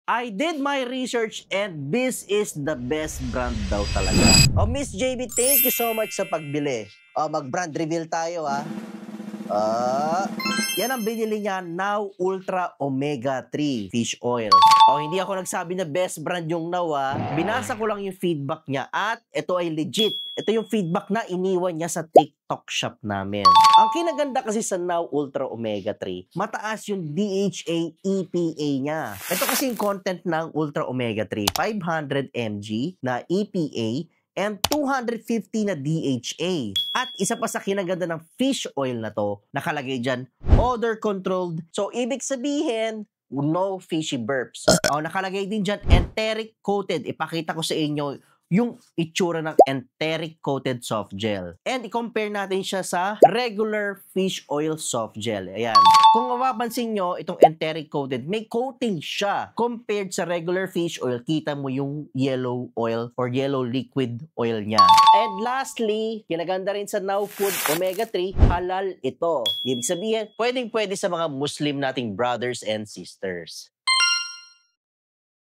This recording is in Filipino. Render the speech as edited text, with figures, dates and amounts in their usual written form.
I did my research and this is the best brand daw talaga. Miss JB, thank you so much sa pagbili. Mag-brand reveal tayo yan ang binili niya, Now Ultra Omega 3 Fish Oil. Hindi ako nagsabi na best brand yung Now Binasa ko lang yung feedback niya at ito ay legit. Ito yung feedback na iniwan niya sa TikTok shop namin. Ang kinaganda kasi sa Now Ultra Omega 3, mataas yung DHA EPA niya. Ito kasi yung content ng Ultra Omega 3, 500 mg na EPA and 250 na DHA. At isa pa sa kinaganda ng fish oil na to, nakalagay dyan, odor controlled. So, ibig sabihin, no fishy burps. Nakalagay din dyan, enteric coated. Ipakita ko sa inyo yung itsura ng enteric coated soft gel. And i-compare natin siya sa regular fish oil soft gel. Ayan. Kung mapapansin nyo, itong enteric coated, may coating siya. Compared sa regular fish oil, kita mo yung yellow oil or yellow liquid oil niya. And lastly, kinaganda rin sa Now Food Omega 3, halal ito. Ibig sabihin, pwedeng-pwede sa mga Muslim nating brothers and sisters.